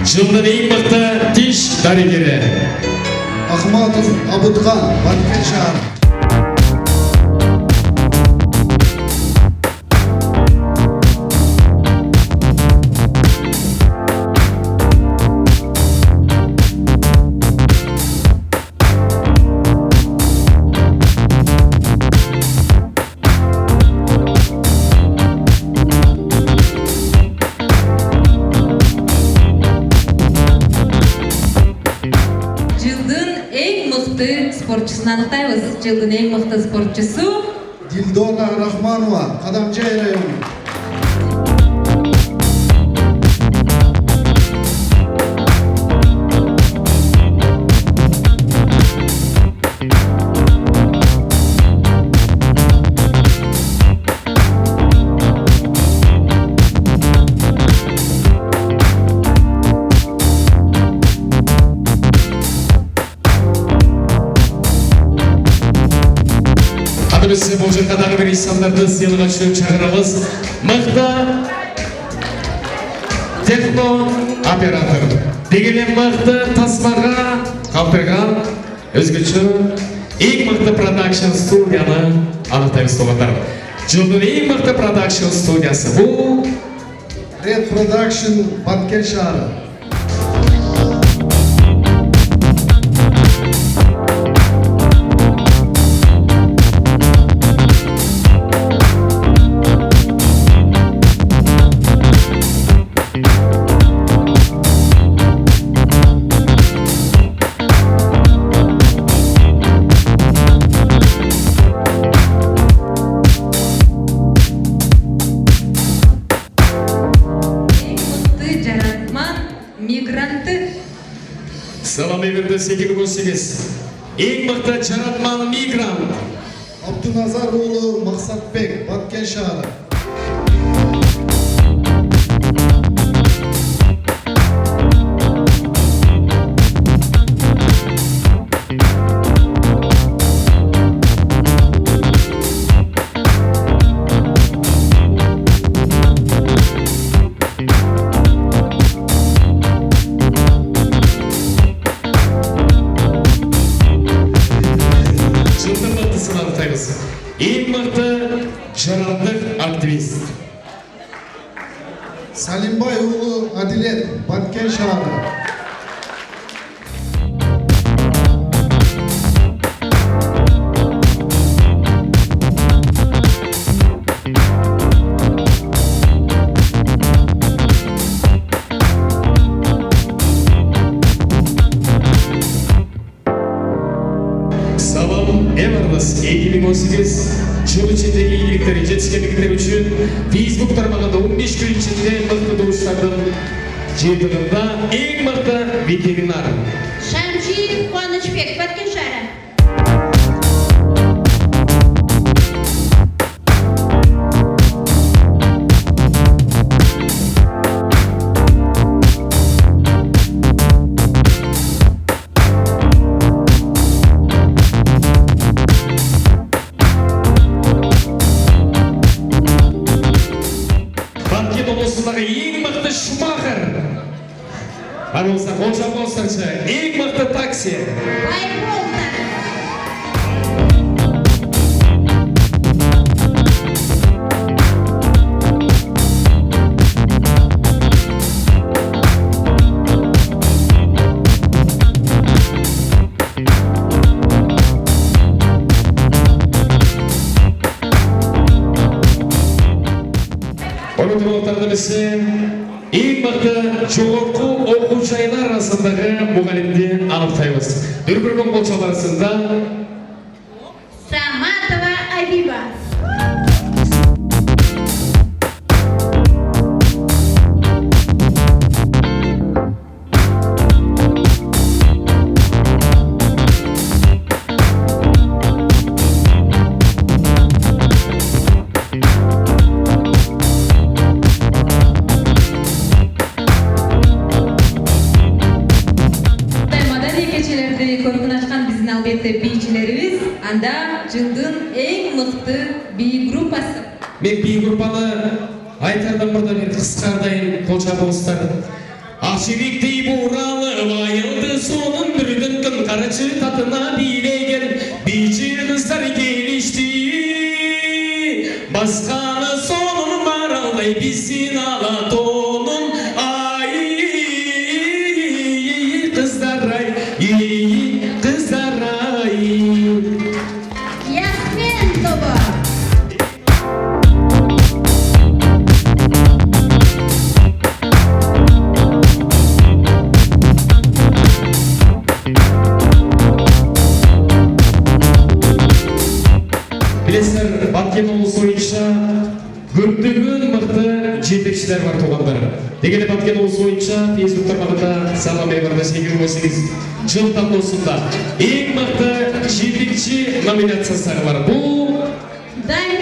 Жылдың ең мықты тиш дәрігері. Ахматов Абутхан, Баткен шahar. Спортчусун аныктайбыз. Жылдын эң мыкты спортчусу Дилдона Рахманова, Кадамжай району. Biz бұл жерге тағы бір insanдарды сыйлық үшін шақырамыз. Мықты техно оператор. Дегенмен мықты тасмаға қалтырған өзгөчө ең мықты продакшн студияны анықтаймыз тоғандар. Жылдың ең мықты продакшн студиясы бұл Red Production, Баткен шahar. Салам эфирде 8-8. Ең мықты жаратман мигрант. Абдуназар уулу Максатбек, Баткен шahar. Ең мықты жарандық активист. Салимбай уулу Адилет, Баткен шahar. Салам Эверлас 2018 жыл içindeki iyilikleri, жетишкендиктери үчүн Facebook тармагында 15 күн içinde мыкты добуштардын жыйынтыгында эң мыкты ветеринар. Шамширов Куанычбек, Баткен шahar. Ең мықты Шумахер. Аралса, қоншап болсаңшы, ең мықты такси. Байболтар. Onun turluklarını bilse, ең мықты жоғарғы оқу жайлар арасындағы мұғалімді анықтаймыз. Дүрбірдің қолшалар арасында Саматова Абиба. Бийчилерибиз анда жылдын эң мыкты бий группасы. Мен бий группаны айтардан мурда бир кыскардайын кол чабыңыздар. Аширектей буралып айылды соның бүрдің күн қарачы татына билеген бейші қыздар келішті. Басқаны соның баралдай бесін ала тонын. Ай, қыздар ай, қыздар ай. Ясмен тобы. Білесіздер, Баткен облысы бойынша көптеген мықты жетекшілер бар туғандар. Дегенде Баткен облысы бойынша Facebook тармағында салам айбарда 8-18 жыл тапносында ең мықты жетекші номинациясы бар. Бұл Дай